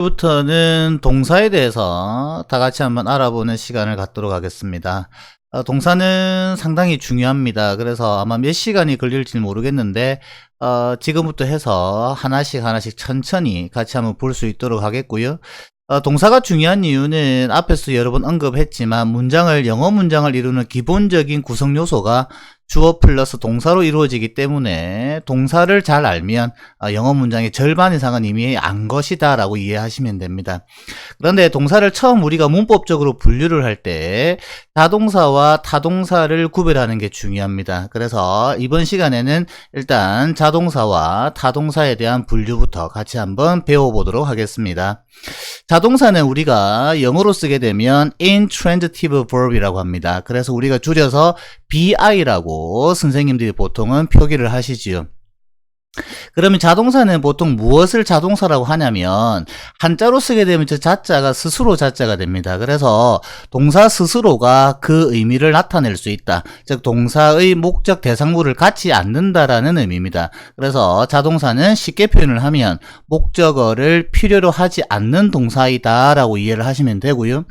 부터는 동사에 대해서 다 같이 한번 알아보는 시간을 갖도록 하겠습니다. 동사는 상당히 중요합니다. 그래서 아마 몇 시간이 걸릴지 모르겠는데 지금부터 해서 하나씩 천천히 같이 한번 볼 수 있도록 하겠고요. 동사가 중요한 이유는 앞에서 여러 번 언급했지만 영어 문장을 이루는 기본적인 구성 요소가 주어 플러스 동사로 이루어지기 때문에 동사를 잘 알면 영어 문장의 절반 이상은 이미 안 것이다 라고 이해하시면 됩니다. 그런데 동사를 처음 우리가 문법적으로 분류를 할 때 자동사와 타동사를 구별하는 게 중요합니다. 그래서 이번 시간에는 일단 자동사와 타동사에 대한 분류부터 같이 한번 배워보도록 하겠습니다. 자동사는 우리가 영어로 쓰게 되면 intransitive verb이라고 합니다. 그래서 우리가 줄여서 BI라고 선생님들이 보통은 표기를 하시지요. 그러면 자동사는 보통 무엇을 자동사라고 하냐면 한자로 쓰게 되면 저 자자가 스스로 자자가 됩니다. 그래서 동사 스스로가 그 의미를 나타낼 수 있다. 즉 동사의 목적 대상물을 갖지 않는다라는 의미입니다. 그래서 자동사는 쉽게 표현을 하면 목적어를 필요로 하지 않는 동사이다 라고 이해를 하시면 되고요.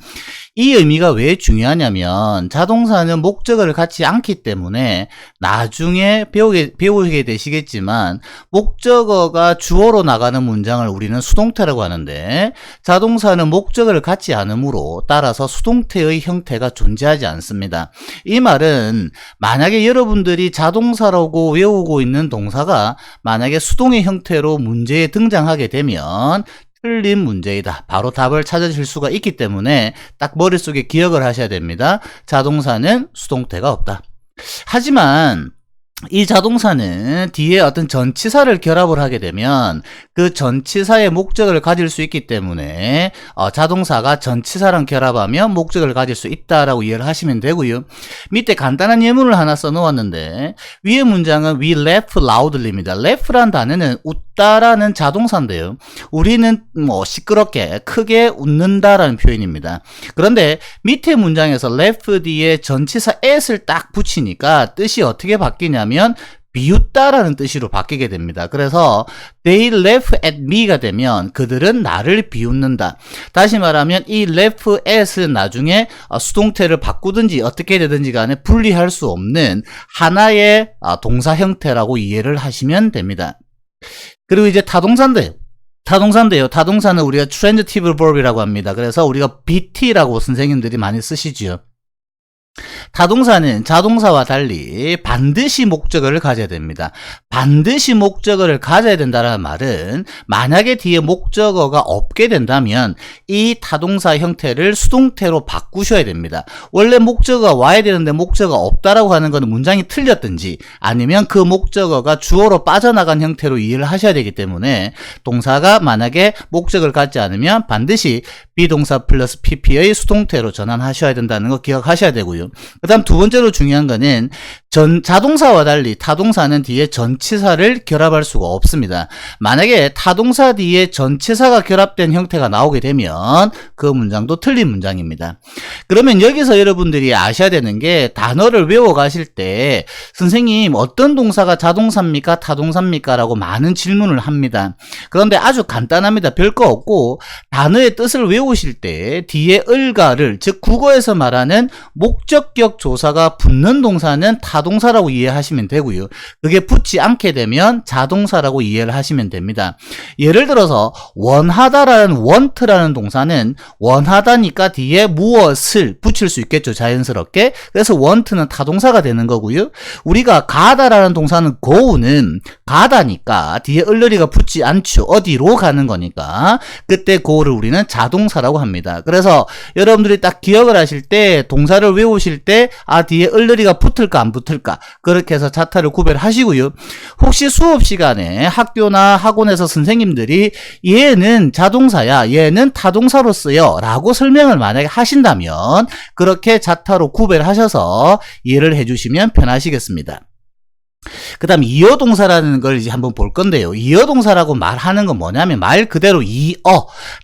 이 의미가 왜 중요하냐면 자동사는 목적어를 갖지 않기 때문에 나중에 배우게 되시겠지만 목적어가 주어로 나가는 문장을 우리는 수동태라고 하는데 자동사는 목적어를 갖지 않으므로 따라서 수동태의 형태가 존재하지 않습니다. 이 말은 만약에 여러분들이 자동사라고 외우고 있는 동사가 만약에 수동의 형태로 문제에 등장하게 되면 틀린 문제이다. 바로 답을 찾으실 수가 있기 때문에 딱 머릿속에 기억을 하셔야 됩니다. 자동사는 수동태가 없다. 하지만 이 자동사는 뒤에 어떤 전치사를 결합을 하게 되면 그 전치사의 목적을 가질 수 있기 때문에 자동사가 전치사랑 결합하면 목적을 가질 수 있다라고 이해를 하시면 되고요. 밑에 간단한 예문을 하나 써놓았는데 위의 문장은 We laugh loudly입니다. laugh란 단어는 웃다라는 자동사인데요. 우리는 시끄럽게 크게 웃는다라는 표현입니다. 그런데 밑에 문장에서 laugh 뒤에 전치사 at을 딱 붙이니까 뜻이 어떻게 바뀌냐면 비웃다라는 뜻으로 바뀌게 됩니다. 그래서 they laugh at me가 되면 그들은 나를 비웃는다. 다시 말하면 이 laugh at은 나중에 수동태를 바꾸든지 어떻게 되든지 간에 분리할 수 없는 하나의 동사 형태라고 이해를 하시면 됩니다. 그리고 이제 타동사인데요. 타동사는 우리가 transitive verb이라고 합니다. 그래서 우리가 BT라고 선생님들이 많이 쓰시죠. 타동사는 자동사와 달리 반드시 목적어를 가져야 됩니다. 반드시 목적어를 가져야 된다는 말은 만약에 뒤에 목적어가 없게 된다면 이 타동사 형태를 수동태로 바꾸셔야 됩니다. 원래 목적어가 와야 되는데 목적어가 없다라고 하는 것은 문장이 틀렸든지 아니면 그 목적어가 주어로 빠져나간 형태로 이해를 하셔야 되기 때문에 동사가 만약에 목적어를 갖지 않으면 반드시 비동사 플러스 pp의 수동태로 전환하셔야 된다는 거 기억하셔야 되고요. 그 다음 두 번째로 중요한 거는 자동사와 달리 타동사는 뒤에 전치사를 결합할 수가 없습니다. 만약에 타동사 뒤에 전치사가 결합된 형태가 나오게 되면 그 문장도 틀린 문장입니다. 그러면 여기서 여러분들이 아셔야 되는 게 단어를 외워 가실 때 선생님 어떤 동사가 자동사입니까? 타동사입니까? 라고 많은 질문을 합니다. 그런데 아주 간단합니다. 별거 없고 단어의 뜻을 외우실 때 뒤에 을가를 즉 국어에서 말하는 목적격 조사가 붙는 동사는 타동사라고 이해하시면 되고요. 그게 붙지 않게 되면 자동사라고 이해를 하시면 됩니다. 예를 들어서 원하다라는 want라는 동사는 원하다니까 뒤에 무엇을 붙일 수 있겠죠. 자연스럽게. 그래서 want는 타동사가 되는 거고요. 우리가 가다라는 동사는 go는 가다니까 뒤에 을러리가 붙지 않죠. 어디로 가는 거니까 그때 go를 우리는 자동사라고 합니다. 그래서 여러분들이 딱 기억을 하실 때 동사를 외우실 때 뒤에 을러리가 붙을까 안 붙을까 그렇게 해서 자타를 구별하시고요. 혹시 수업 시간에 학교나 학원에서 선생님들이 얘는 자동사야 얘는 타동사로 쓰여 라고 설명을 만약에 하신다면 그렇게 자타로 구별하셔서 이해를 해주시면 편하시겠습니다. 그 다음 이어동사라는 걸 이제 한번 볼 건데요. 이어동사라고 말하는 건 뭐냐면 말 그대로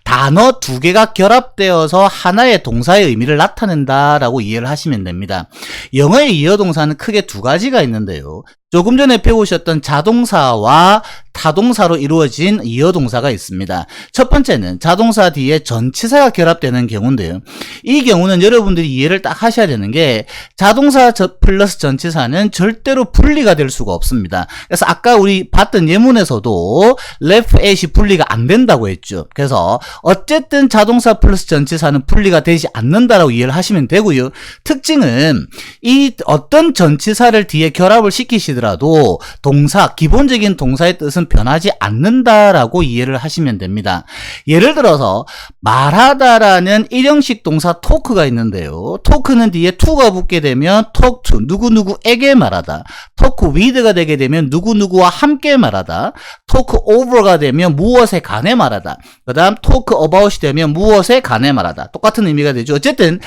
단어 두 개가 결합되어서 하나의 동사의 의미를 나타낸다라고 이해를 하시면 됩니다. 영어의 이어동사는 크게 두 가지가 있는데요. 조금 전에 배우셨던 자동사와 타동사로 이루어진 이어동사가 있습니다. 첫 번째는 자동사 뒤에 전치사가 결합되는 경우인데요. 이 경우는 여러분들이 이해를 딱 하셔야 되는 게 자동사 플러스 전치사는 절대로 분리가 될 수가 없습니다. 그래서 아까 우리 봤던 예문에서도 left at이 분리가 안 된다고 했죠. 그래서 어쨌든 자동사 플러스 전치사는 분리가 되지 않는다라고 이해를 하시면 되고요. 특징은 이 어떤 전치사를 뒤에 결합을 시키시더라도 동사, 기본적인 동사의 뜻은 변하지 않는다라고 이해를 하시면 됩니다. 예를 들어서 말하다라는 일형식 동사 토크가 있는데요. 토크는 뒤에 to가 붙게 되면 talk to, 누구누구에게 말하다. talk with가 되게 되면 누구누구와 함께 말하다. talk over가 되면 무엇에 관해 말하다. 그 다음 talk about이 되면 무엇에 관해 말하다. 똑같은 의미가 되죠. 어쨌든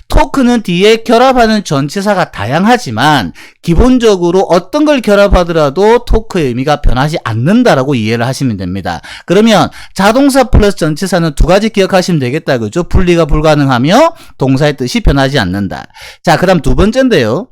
talk는 뒤에 결합하는 전치사가 다양하지만 기본적으로 어떤 걸 결합하더라도 talk의 의미가 변하지 않는다라고 이해를 하시면 됩니다. 그러면 자동사 플러스 전치사는 두 가지 기억하시면 되겠다. 그죠? 분리가 불가능하며 동사의 뜻이 변하지 않는다. 자, 그 다음 두 번째인데요.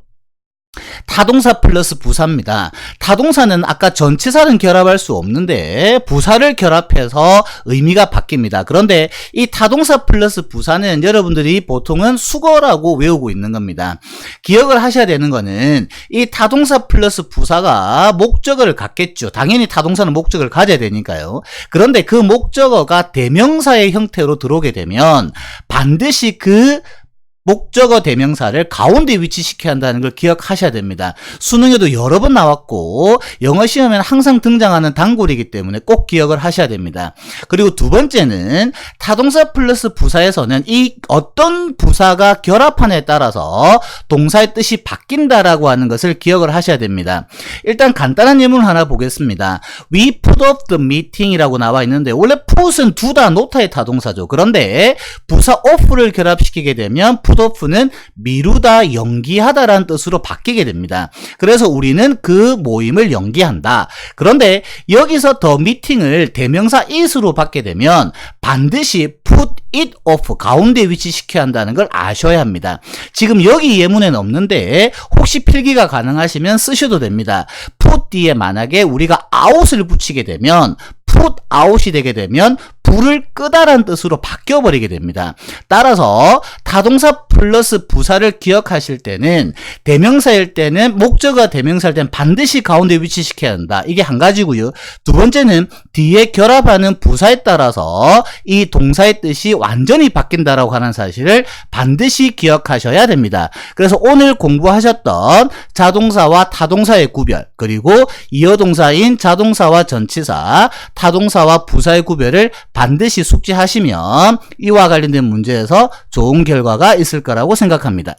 타동사 플러스 부사입니다. 타동사는 아까 전치사는 결합할 수 없는데 부사를 결합해서 의미가 바뀝니다. 그런데 이 타동사 플러스 부사는 여러분들이 보통은 수거라고 외우고 있는 겁니다. 기억을 하셔야 되는 거는 이 타동사 플러스 부사가 목적어를 갖겠죠. 당연히 타동사는 목적어를 가져야 되니까요. 그런데 그 목적어가 대명사의 형태로 들어오게 되면 반드시 그 목적어 대명사를 가운데 위치시켜야 한다는 걸 기억하셔야 됩니다. 수능에도 여러 번 나왔고 영어 시험에는 항상 등장하는 단골이기 때문에 꼭 기억을 하셔야 됩니다. 그리고 두 번째는 타동사 플러스 부사에서는 이 어떤 부사가 결합한에 따라서 동사의 뜻이 바뀐다라고 하는 것을 기억을 하셔야 됩니다. 일단 간단한 예문 하나 보겠습니다. We put off the meeting이라고 나와 있는데 원래 put은 두다 노타의 타동사죠. 그런데 부사 off를 결합시키게 되면 off는 미루다, 연기하다라는 뜻으로 바뀌게 됩니다. 그래서 우리는 그 모임을 연기한다. 그런데 여기서 the meeting을 대명사 it으로 받게 되면 반드시 put it off, 가운데 위치시켜야 한다는 걸 아셔야 합니다. 지금 여기 예문에는 없는데 혹시 필기가 가능하시면 쓰셔도 됩니다. put 뒤에 만약에 우리가 out을 붙이게 되면 put out이 되게 되면 불을 끄다라는 뜻으로 바뀌어버리게 됩니다. 따라서 타동사 플러스 부사를 기억하실 때는 대명사일 때는 목적어가 대명사일 때는 반드시 가운데 위치시켜야 한다. 이게 한 가지고요. 두 번째는 뒤에 결합하는 부사에 따라서 이 동사의 뜻이 완전히 바뀐다라고 하는 사실을 반드시 기억하셔야 됩니다. 그래서 오늘 공부하셨던 자동사와 타동사의 구별, 그리고 이어동사인 자동사와 전치사, 타동사와 부사의 구별을 반드시 숙지하시면 이와 관련된 문제에서 좋은 결과가 있을 거라고 생각합니다.